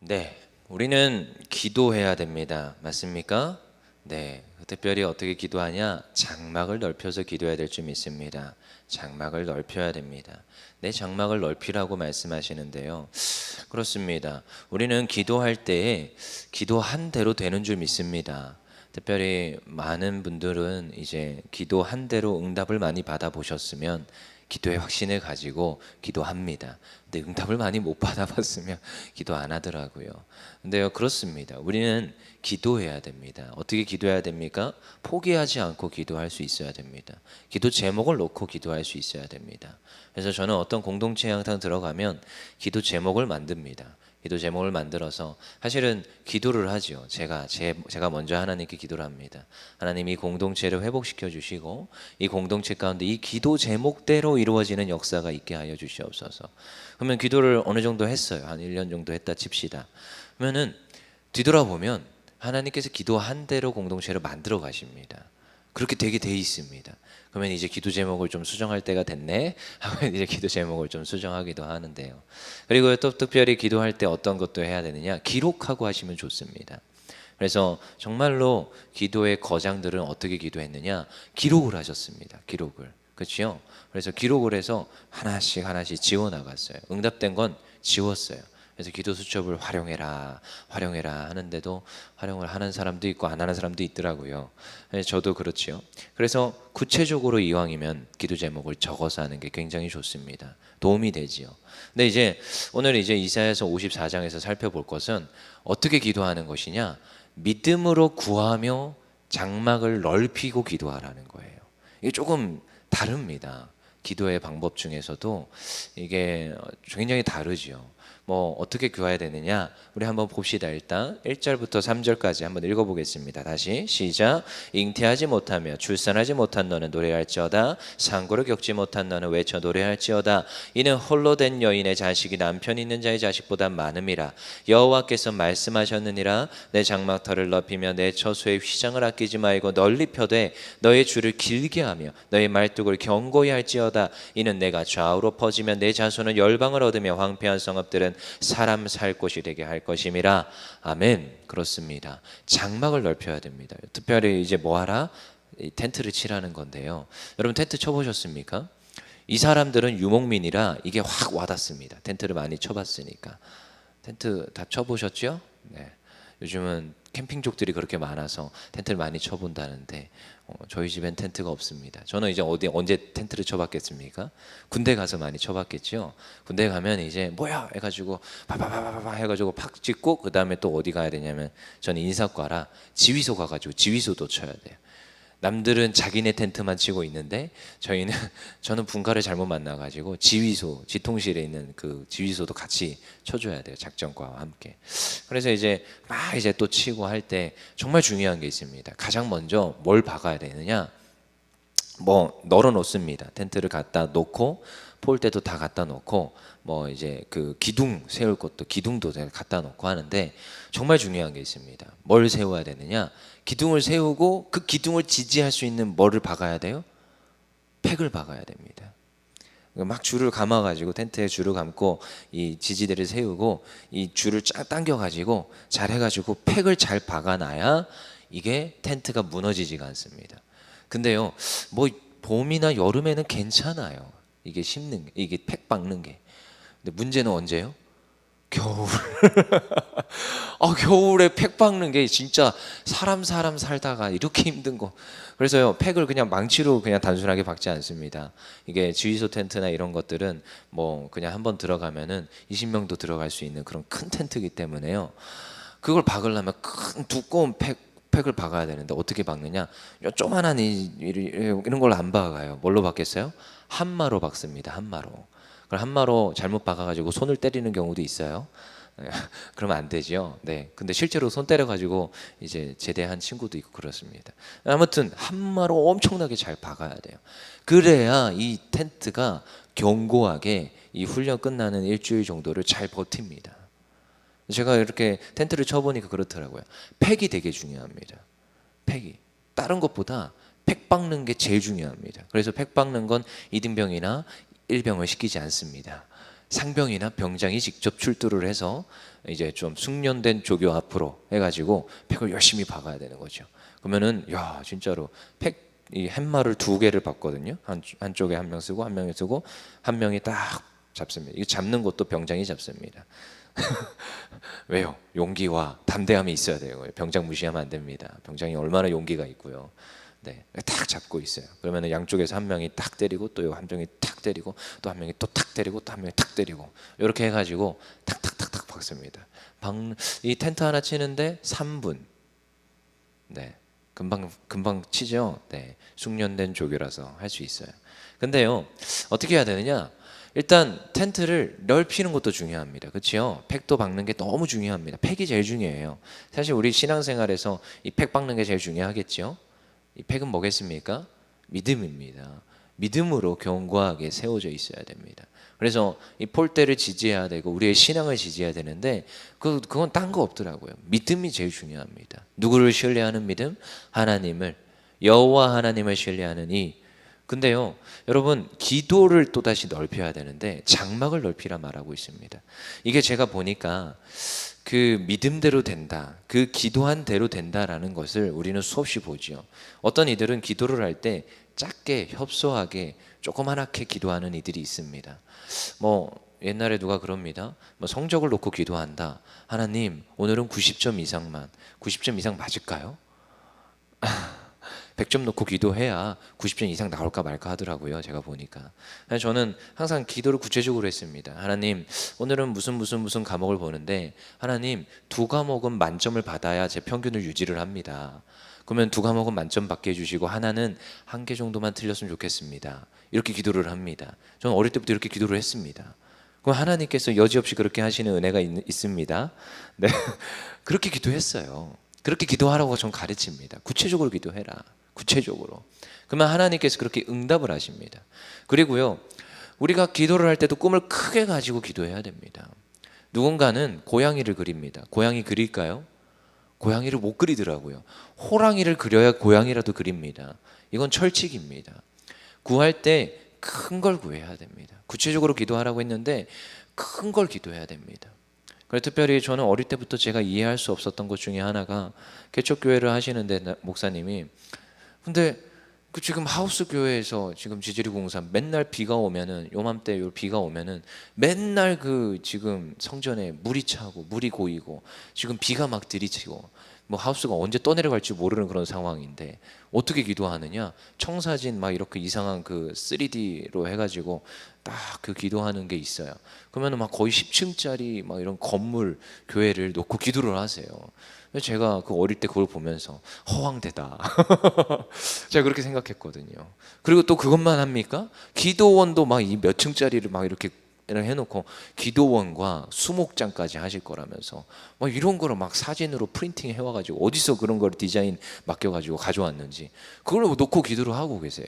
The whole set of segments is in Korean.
네, 우리는 기도해야 됩니다. 맞습니까? 네, 특별히 어떻게 기도하냐? 장막을 넓혀서 기도해야 될 줄 믿습니다. 장막을 넓혀야 됩니다. 내 장막을 넓히라고 말씀하시는데요. 그렇습니다. 우리는 기도할 때에 기도한 대로 되는 줄 믿습니다. 특별히 많은 분들은 이제 기도한 대로 응답을 많이 받아보셨으면 기도의 확신을 가지고 기도합니다. 근데 응답을 많이 못 받아봤으면 기도 안 하더라고요. 근데요, 그렇습니다. 우리는 기도해야 됩니다. 어떻게 기도해야 됩니까? 포기하지 않고 기도할 수 있어야 됩니다. 기도 제목을 놓고 기도할 수 있어야 됩니다. 그래서 저는 어떤 공동체에 항상 들어가면 기도 제목을 만듭니다. 기도 제목을 만들어서 사실은 기도를 하죠. 제가 먼저 하나님께 기도를 합니다. 하나님, 이 공동체를 회복시켜 주시고 이 공동체 가운데 이 기도 제목대로 이루어지는 역사가 있게 하여 주시옵소서. 그러면 기도를 어느 정도 했어요. 한 1년 정도 했다 칩시다. 그러면은 뒤돌아보면 하나님께서 기도한 대로 공동체를 만들어 가십니다. 그렇게 되게 돼 있습니다. 그러면 이제 기도 제목을 좀 수정할 때가 됐네 하면 이제 기도 제목을 좀 수정하기도 하는데요. 그리고 또 특별히 기도할 때 어떤 것도 해야 되느냐, 기록하고 하시면 좋습니다. 그래서 정말로 기도의 거장들은 어떻게 기도했느냐, 기록을 하셨습니다. 기록을. 그렇죠? 그래서 기록을 해서 하나씩 하나씩 지워 나갔어요. 응답된 건 지웠어요. 그래서 기도 수첩을 활용해라 하는데도 활용을 하는 사람도 있고 안 하는 사람도 있더라고요. 저도 그렇지요. 그래서 구체적으로 이왕이면 기도 제목을 적어서 하는 게 굉장히 좋습니다. 도움이 되지요. 근데 이제 오늘 이제 이사야서 54장에서 살펴볼 것은 어떻게 기도하는 것이냐, 믿음으로 구하며 장막을 넓히고 기도하라는 거예요. 이게 조금 다릅니다. 기도의 방법 중에서도 이게 굉장히 다르죠. 뭐 어떻게 구해야 되느냐, 우리 한번 봅시다. 일단 1절부터 3절까지 한번 읽어보겠습니다. 다시 시작. 잉태하지 못하며 출산하지 못한 너는 노래할지어다. 상고를 겪지 못한 너는 외쳐 노래할지어다. 이는 홀로 된 여인의 자식이 남편 있는 자의 자식보다 많음이라. 여호와께서 말씀하셨느니라. 내 장막터를 넓히며 내 처소의 휘장을 아끼지 말고 널리 펴되 너의 줄을 길게 하며 너의 말뚝을 견고히 할지어다. 이는 내가 좌우로 퍼지면 내 자손은 열방을 얻으며 황폐한 성읍들은 사람 살 곳이 되게 할 것임이라. 아멘. 그렇습니다. 장막을 넓혀야 됩니다. 특별히 이제 뭐하라? 텐트를 치라는 건데요. 여러분 텐트 쳐보셨습니까? 이 사람들은 유목민이라 이게 확 와닿습니다. 텐트를 많이 쳐봤으니까. 텐트 다 쳐보셨죠? 네. 요즘은 캠핑족들이 그렇게 많아서 텐트를 많이 쳐본다는데 저희 집엔 텐트가 없습니다. 저는 이제 언제 텐트를 쳐봤겠습니까? 군대 가서 많이 쳐봤겠죠. 군대 가면 이제 뭐야 해가지고 바바바바바 해가지고 팍 찍고 그 다음에 또 어디 가야 되냐면 저는 인사과라 지휘소 가가지고 지휘소도 쳐야 돼요. 남들은 자기네 텐트만 치고 있는데 저는 분가를 잘못 만나가지고 지휘소, 지통실에 있는 그 지휘소도 같이 쳐줘야 돼요. 작전과와 함께. 그래서 이제 막 이제 또 치고 할 때 정말 중요한 게 있습니다. 가장 먼저 뭘 박아야 되느냐? 뭐 널어 놓습니다. 텐트를 갖다 놓고 폴대도 다 갖다 놓고 뭐 이제 그 기둥 세울 것도 기둥도 갖다 놓고 하는데 정말 중요한 게 있습니다. 뭘 세워야 되느냐? 기둥을 세우고 그 기둥을 지지할 수 있는 뭐를 박아야 돼요? 팩을 박아야 됩니다. 막 줄을 감아가지고 텐트에 줄을 감고 이 지지대를 세우고 이 줄을 쫙 당겨가지고 잘 해가지고 팩을 잘 박아놔야 이게 텐트가 무너지지가 않습니다. 근데요, 뭐 봄이나 여름에는 괜찮아요. 이게 이게 팩 박는 게. 근데 문제는 언제요? 겨울. 겨울에 팩 박는 게 진짜 사람 살다가 이렇게 힘든 거. 그래서요, 팩을 그냥 망치로 그냥 단순하게 박지 않습니다. 이게 지휘소 텐트나 이런 것들은 뭐 그냥 한번 들어가면은 20명도 들어갈 수 있는 그런 큰 텐트이기 때문에요. 그걸 박으려면 큰 두꺼운 팩을 박아야 되는데 어떻게 박느냐? 조그만한 이런 걸로 안 박아요. 뭘로 박겠어요? 한마로 박습니다. 한마로. 그럼 한마로 잘못 박아가지고 손을 때리는 경우도 있어요. 그러면 안 되죠. 네. 근데 실제로 손 때려가지고 이제 제대한 친구도 있고 그렇습니다. 아무튼 한마로 엄청나게 잘 박아야 돼요. 그래야 이 텐트가 견고하게 이 훈련 끝나는 일주일 정도를 잘 버팁니다. 제가 이렇게 텐트를 쳐보니까 그렇더라고요. 팩이 되게 중요합니다. 팩이 다른 것보다 팩 박는 게 제일 중요합니다. 그래서 팩 박는 건 이등병이나 일병을 시키지 않습니다. 상병이나 병장이 직접 출두를 해서 이제 좀 숙련된 조교 앞으로 해가지고 팩을 열심히 박아야 되는 거죠. 그러면은 야 진짜로 팩 이 팻말을 2개를 박거든요. 한쪽에 한 명 쓰고 한 명이 쓰고 한 명이 딱 잡습니다. 이거 잡는 것도 병장이 잡습니다. 왜요? 용기와 담대함이 있어야 돼요. 병장 무시하면 안 됩니다. 병장이 얼마나 용기가 있고요. 네, 딱 잡고 있어요. 그러면 양쪽에서 한 명이 딱 때리고 또 한 명이 탁 때리고 또 한 명이 또 탁 때리고 또 한 명이 탁 때리고 이렇게 해가지고 탁탁탁탁 박습니다. 이 텐트 하나 치는데 3분. 네, 금방 치죠. 네, 숙련된 조교라서 할 수 있어요. 근데요, 어떻게 해야 되느냐? 일단 텐트를 넓히는 것도 중요합니다. 그렇죠? 팩도 박는 게 너무 중요합니다. 팩이 제일 중요해요. 사실 우리 신앙생활에서 이 팩 박는 게 제일 중요하겠죠. 이 팩은 뭐겠습니까? 믿음입니다. 믿음으로 견고하게 세워져 있어야 됩니다. 그래서 이 폴대를 지지해야 되고 우리의 신앙을 지지해야 되는데 그건 딴 거 없더라고요. 믿음이 제일 중요합니다. 누구를 신뢰하는 믿음? 하나님을, 여호와 하나님을 신뢰하느니. 근데요, 여러분 기도를 또다시 넓혀야 되는데 장막을 넓히라 말하고 있습니다. 이게 제가 보니까 그 믿음대로 된다, 그 기도한 대로 된다라는 것을 우리는 수없이 보죠. 어떤 이들은 기도를 할 때 작게 협소하게 조그맣게 기도하는 이들이 있습니다. 뭐 옛날에 누가 그럽니다. 뭐 성적을 놓고 기도한다. 하나님 오늘은 90점 이상만. 90점 이상 맞을까요? 100점 놓고 기도해야 90점 이상 나올까 말까 하더라고요. 제가 보니까. 저는 항상 기도를 구체적으로 했습니다. 하나님 오늘은 무슨 과목을 보는데 하나님 2과목은 만점을 받아야 제 평균을 유지를 합니다. 그러면 2과목은 만점 받게 해주시고 하나는 1개 정도만 틀렸으면 좋겠습니다. 이렇게 기도를 합니다. 저는 어릴 때부터 이렇게 기도를 했습니다. 그럼 하나님께서 여지없이 그렇게 하시는 은혜가 있습니다. 네, 그렇게 기도했어요. 그렇게 기도하라고 전 가르칩니다. 구체적으로 기도해라. 구체적으로. 그러면 하나님께서 그렇게 응답을 하십니다. 그리고요, 우리가 기도를 할 때도 꿈을 크게 가지고 기도해야 됩니다. 누군가는 고양이를 그립니다. 고양이 그릴까요? 고양이를 못 그리더라고요. 호랑이를 그려야 고양이라도 그립니다. 이건 철칙입니다. 구할 때 큰 걸 구해야 됩니다. 구체적으로 기도하라고 했는데 큰 걸 기도해야 됩니다. 그래서 특별히 저는 어릴 때부터 제가 이해할 수 없었던 것 중에 하나가 개척교회를 하시는데 목사님이 근데 그 지금 하우스 교회에서 지금 지지리 공사 맨날 비가 오면은 요맘때 요 비가 오면은 맨날 그 지금 성전에 물이 차고 물이 고이고 지금 비가 막 들이치고 뭐 하우스가 언제 떠내려갈지 모르는 그런 상황인데 어떻게 기도하느냐? 청사진 막 이렇게 이상한 그 3D로 해가지고 딱 그 기도하는 게 있어요. 그러면은 막 거의 10층짜리 막 이런 건물 교회를 놓고 기도를 하세요. 제가 그 어릴 때 그걸 보면서 허황되다. 제가 그렇게 생각했거든요. 그리고 또 그것만 합니까? 기도원도 막 이 몇 층짜리를 막 이렇게 해놓고 기도원과 수목장까지 하실 거라면서 막 이런 거를 막 사진으로 프린팅 해와가지고 어디서 그런 걸 디자인 맡겨가지고 가져왔는지 그걸 놓고 기도를 하고 계세요.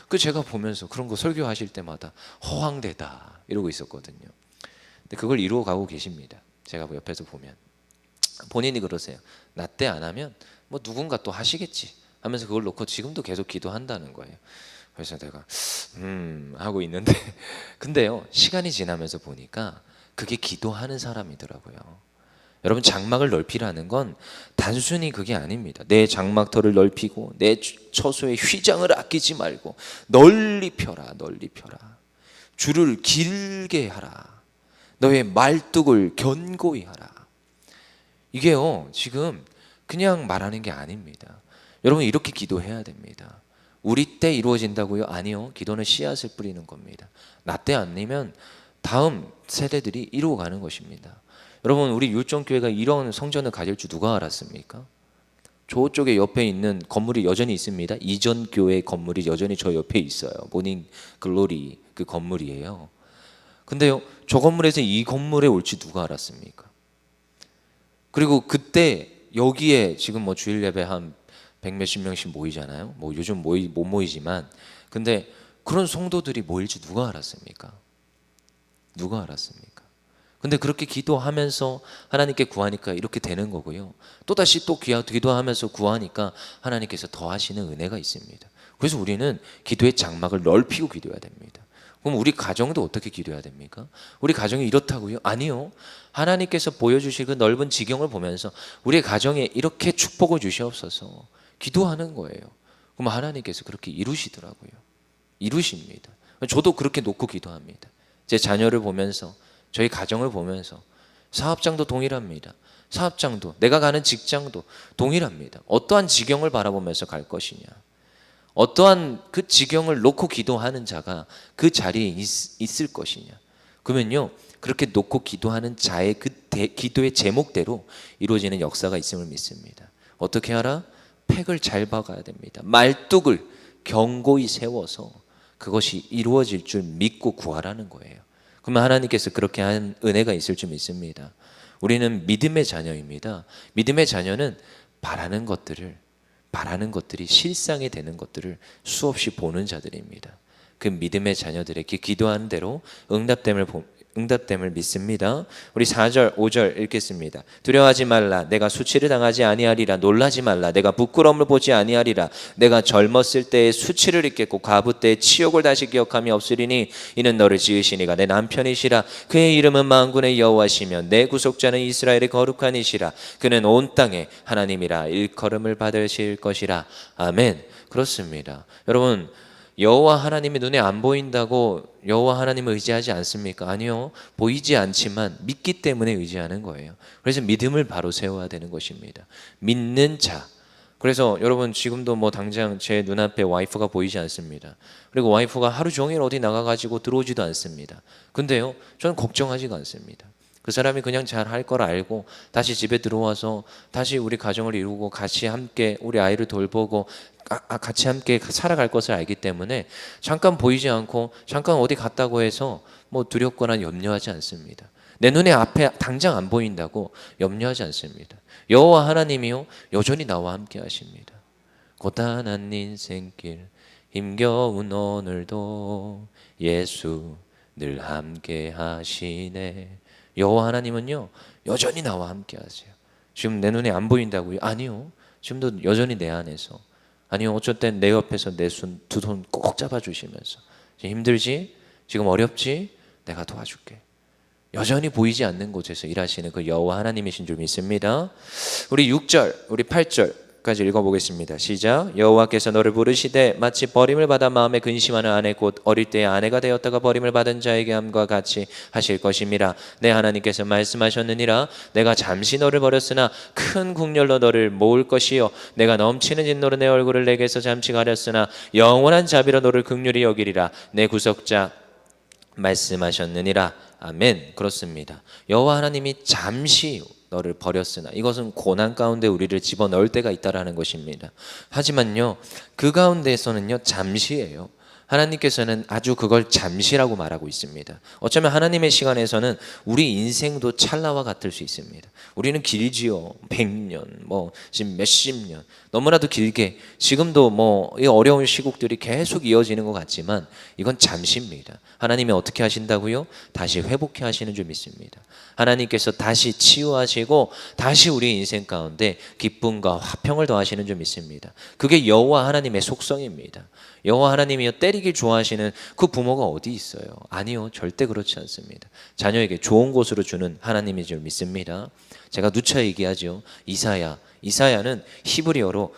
그 제가 보면서 그런 거 설교하실 때마다 허황되다 이러고 있었거든요. 근데 그걸 이루어 가고 계십니다. 제가 뭐 옆에서 보면 본인이 그러세요. 나 때 안 하면 뭐 누군가 또 하시겠지 하면서 그걸 놓고 지금도 계속 기도한다는 거예요. 그래서 내가 하고 있는데 근데요 시간이 지나면서 보니까 그게 기도하는 사람이더라고요. 여러분 장막을 넓히라는 건 단순히 그게 아닙니다. 내 장막터를 넓히고 내 처소의 휘장을 아끼지 말고 널리 펴라. 줄을 길게 하라. 너의 말뚝을 견고히 하라. 이게요 지금 그냥 말하는 게 아닙니다. 여러분 이렇게 기도해야 됩니다. 우리 때 이루어진다고요? 아니요. 기도는 씨앗을 뿌리는 겁니다. 나 때 아니면 다음 세대들이 이루어가는 것입니다. 여러분 우리 율정교회가 이런 성전을 가질 줄 누가 알았습니까? 저쪽에 옆에 있는 건물이 여전히 있습니다. 이전 교회 건물이 여전히 저 옆에 있어요. 모닝 글로리 그 건물이에요. 근데요 저 건물에서 이 건물에 올지 누가 알았습니까? 그리고 그때 여기에 지금 뭐 주일 예배 한 100몇십 명씩 모이잖아요. 뭐 요즘 못 모이지만 근데 그런 성도들이 모일지 누가 알았습니까? 누가 알았습니까? 근데 그렇게 기도하면서 하나님께 구하니까 이렇게 되는 거고요. 또다시 또 기도하면서 구하니까 하나님께서 더 하시는 은혜가 있습니다. 그래서 우리는 기도의 장막을 넓히고 기도해야 됩니다. 그럼 우리 가정도 어떻게 기도해야 됩니까? 우리 가정이 이렇다고요? 아니요. 하나님께서 보여주실 그 넓은 지경을 보면서 우리 가정에 이렇게 축복을 주시옵소서 기도하는 거예요. 그럼 하나님께서 그렇게 이루시더라고요. 이루십니다. 저도 그렇게 놓고 기도합니다. 제 자녀를 보면서, 저희 가정을 보면서. 사업장도 동일합니다. 사업장도, 내가 가는 직장도 동일합니다. 어떠한 지경을 바라보면서 갈 것이냐, 어떠한 그 지경을 놓고 기도하는 자가 그 자리에 있을 것이냐. 그러면요, 그렇게 놓고 기도하는 자의 그 기도의 제목대로 이루어지는 역사가 있음을 믿습니다. 어떻게 하라? 팩을 잘 박아야 됩니다. 말뚝을 견고히 세워서 그것이 이루어질 줄 믿고 구하라는 거예요. 그러면 하나님께서 그렇게 한 은혜가 있을 줄 믿습니다. 우리는 믿음의 자녀입니다. 믿음의 자녀는 바라는 것들이 실상이 되는 것들을 수없이 보는 자들입니다. 그 믿음의 자녀들에게 기도하는 대로 응답됨을 믿습니다. 우리 4절 5절 읽겠습니다. 두려워하지 말라. 내가 수치를 당하지 아니하리라. 놀라지 말라. 내가 부끄러움을 보지 아니하리라. 내가 젊었을 때의 수치를 잊겠고 과부 때의 치욕을 다시 기억함이 없으리니 이는 너를 지으시니가 내 남편이시라. 그의 이름은 만군의 여호와시며 내 구속자는 이스라엘의 거룩한 이시라. 그는 온 땅에 하나님이라 일컬음을 받으실 것이라. 아멘. 그렇습니다. 여러분, 여호와 하나님이 눈에 안 보인다고 여호와 하나님을 의지하지 않습니까? 아니요. 보이지 않지만 믿기 때문에 의지하는 거예요. 그래서 믿음을 바로 세워야 되는 것입니다. 믿는 자. 그래서 여러분, 지금도 뭐 당장 제 눈앞에 와이프가 보이지 않습니다. 그리고 와이프가 하루 종일 어디 나가가지고 들어오지도 않습니다. 근데요, 저는 걱정하지가 않습니다. 그 사람이 그냥 잘 할 걸 알고 다시 집에 들어와서 다시 우리 가정을 이루고 같이 함께 우리 아이를 돌보고 같이 함께 살아갈 것을 알기 때문에 잠깐 보이지 않고 잠깐 어디 갔다고 해서 뭐 두렵거나 염려하지 않습니다. 내 눈에 앞에 당장 안 보인다고 염려하지 않습니다. 여호와 하나님이요 여전히 나와 함께 하십니다. 고단한 인생길 힘겨운 오늘도 예수 늘 함께 하시네. 여호와 하나님은요 여전히 나와 함께 하세요. 지금 내 눈에 안 보인다고요? 아니요. 지금도 여전히 내 안에서, 아니요, 어쩔 땐 내 옆에서 내 두 손 꼭 잡아주시면서 지금 힘들지? 지금 어렵지? 내가 도와줄게. 여전히 보이지 않는 곳에서 일하시는 그 여호와 하나님이신 줄 믿습니다. 우리 6절, 우리 8절까지 읽어보겠습니다. 시작. 여호와께서 너를 부르시되 마치 버림을 받아 마음에 근심하는 아내 곧 어릴 때의 아내가 되었다가 버림을 받은 자에게 함과 같이 하실 것임이라. 내 하나님께서 말씀하셨느니라. 내가 잠시 너를 버렸으나 큰 국렬로 너를 모을 것이요 내가 넘치는 진노로 내 얼굴을 내게서 잠시 가렸으나 영원한 자비로 너를 긍휼히 여기리라. 내 구속자 말씀하셨느니라. 아멘. 그렇습니다. 여호와 하나님이 잠시 너를 버렸으나, 이것은 고난 가운데 우리를 집어넣을 때가 있다라는 것입니다. 하지만요, 그 가운데에서는요 잠시예요. 하나님께서는 아주 그걸 잠시라고 말하고 있습니다. 어쩌면 하나님의 시간에서는 우리 인생도 찰나와 같을 수 있습니다. 우리는 길지요. 100년, 뭐 지금 몇십 년, 너무나도 길게 지금도 뭐 이 어려운 시국들이 계속 이어지는 것 같지만 이건 잠시입니다. 하나님이 어떻게 하신다고요? 다시 회복해 하시는 줄 믿습니다. 하나님께서 다시 치유하시고 다시 우리 인생 가운데 기쁨과 화평을 더하시는 줄 믿습니다. 그게 여호와 하나님의 속성입니다. 여호와 하나님이요 때리길 좋아하시는 그 부모가 어디 있어요? 아니요, 절대 그렇지 않습니다. 자녀에게 좋은 곳으로 주는 하나님인 줄 믿습니다. 제가 누차 얘기하죠. 이사야는 히브리어로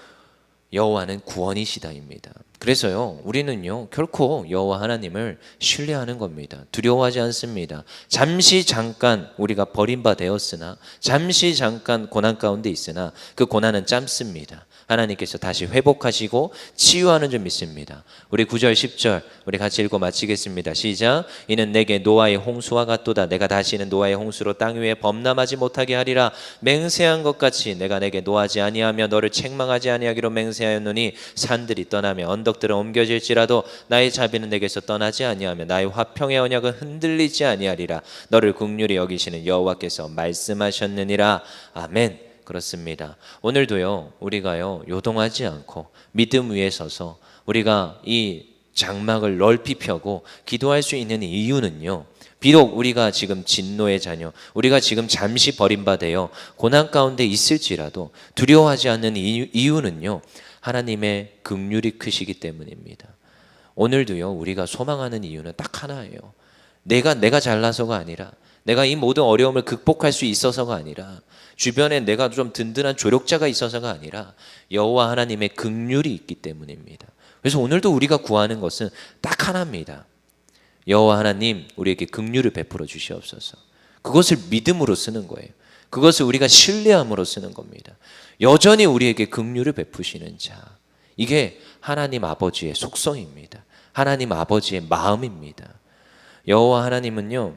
여호와는 구원이시다입니다. 그래서요 우리는요 결코 여호와 하나님을 신뢰하는 겁니다. 두려워하지 않습니다. 잠시 잠깐 우리가 버림받았으나, 잠시 잠깐 고난 가운데 있으나 그 고난은 짧습니다. 하나님께서 다시 회복하시고 치유하는 줄 믿습니다. 우리 9절 10절 우리 같이 읽고 마치겠습니다. 시작. 이는 내게 노아의 홍수와 같도다. 내가 다시는 노아의 홍수로 땅 위에 범람하지 못하게 하리라. 맹세한 것 같이 내가 내게 노하지 아니하며 너를 책망하지 아니하기로 맹세하였노니 산들이 떠나며 언덕들은 옮겨질지라도 나의 자비는 내게서 떠나지 아니하며 나의 화평의 언약은 흔들리지 아니하리라. 너를 긍휼히 여기시는 여호와께서 말씀하셨느니라. 아멘. 그렇습니다. 오늘도요 우리가요 요동하지 않고 믿음 위에 서서 우리가 이 장막을 넓히 펴고 기도할 수 있는 이유는요, 비록 우리가 지금 진노의 자녀, 우리가 지금 잠시 버림받아요 고난 가운데 있을지라도 두려워하지 않는 이유는요 하나님의 긍휼이 크시기 때문입니다. 오늘도요 우리가 소망하는 이유는 딱 하나예요. 내가 잘나서가 아니라, 내가 이 모든 어려움을 극복할 수 있어서가 아니라, 주변에 내가 좀 든든한 조력자가 있어서가 아니라 여호와 하나님의 긍휼이 있기 때문입니다. 그래서 오늘도 우리가 구하는 것은 딱 하나입니다. 여호와 하나님 우리에게 긍휼을 베풀어 주시옵소서. 그것을 믿음으로 쓰는 거예요. 그것을 우리가 신뢰함으로 쓰는 겁니다. 여전히 우리에게 긍휼을 베푸시는 자, 이게 하나님 아버지의 속성입니다. 하나님 아버지의 마음입니다. 여호와 하나님은요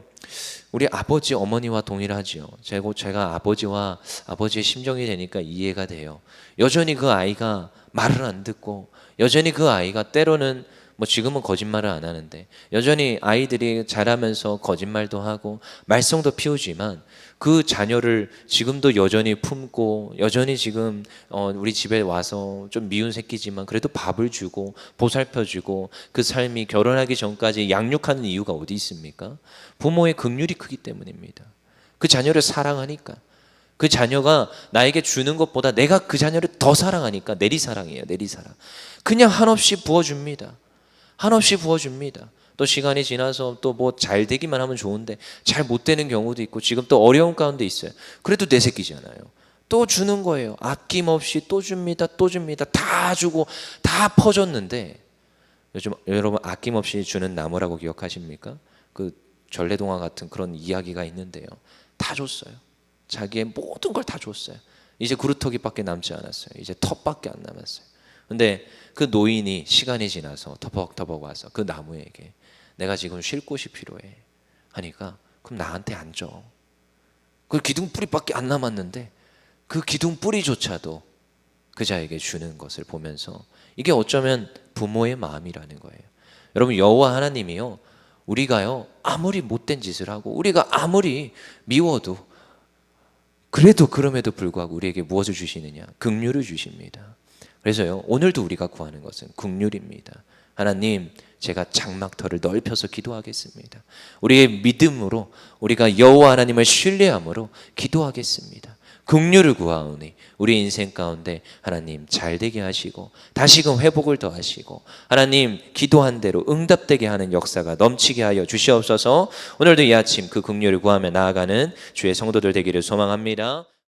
우리 아버지 어머니와 동일하지요. 제가 아버지의 심정이 되니까 이해가 돼요. 여전히 그 아이가 말을 안 듣고, 여전히 그 아이가 때로는 지금은 거짓말을 안 하는데, 여전히 아이들이 자라면서 거짓말도 하고 말썽도 피우지만 그 자녀를 지금도 여전히 품고, 여전히 지금 우리 집에 와서 좀 미운 새끼지만 그래도 밥을 주고 보살펴주고, 그 삶이 결혼하기 전까지 양육하는 이유가 어디 있습니까? 부모의 긍휼이 크기 때문입니다. 그 자녀를 사랑하니까. 그 자녀가 나에게 주는 것보다 내가 그 자녀를 더 사랑하니까 내리사랑이에요. 내리사랑. 그냥 한없이 부어줍니다. 한없이 부어줍니다. 또 시간이 지나서 또 잘 되기만 하면 좋은데 잘 못 되는 경우도 있고, 지금 또 어려운 가운데 있어요. 그래도 내 새끼잖아요. 또 주는 거예요. 아낌없이 또 줍니다. 또 줍니다. 다 주고 다 퍼줬는데, 요즘 여러분 아낌없이 주는 나무라고 기억하십니까? 그 전래동화 같은 그런 이야기가 있는데요. 다 줬어요. 자기의 모든 걸 다 줬어요. 이제 그루터기밖에 남지 않았어요. 이제 텃밖에 안 남았어요. 근데 그 노인이 시간이 지나서 터벅터벅 와서 그 나무에게 내가 지금 쉴 곳이 필요해 하니까, 그럼 나한테 앉아. 그 기둥 뿌리밖에 안 남았는데 그 기둥 뿌리조차도 그 자에게 주는 것을 보면서, 이게 어쩌면 부모의 마음이라는 거예요. 여러분 여호와 하나님이요 우리가요 아무리 못된 짓을 하고 우리가 아무리 미워도 그래도 그럼에도 불구하고 우리에게 무엇을 주시느냐? 긍휼을 주십니다. 그래서요 오늘도 우리가 구하는 것은 긍휼입니다. 하나님, 제가 장막터를 넓혀서 기도하겠습니다. 우리의 믿음으로, 우리가 여호와 하나님을 신뢰함으로 기도하겠습니다. 긍휼을 구하오니 우리 인생 가운데 하나님 잘되게 하시고 다시금 회복을 더하시고, 하나님 기도한 대로 응답되게 하는 역사가 넘치게 하여 주시옵소서. 오늘도 이 아침 그 긍휼을 구하며 나아가는 주의 성도들 되기를 소망합니다.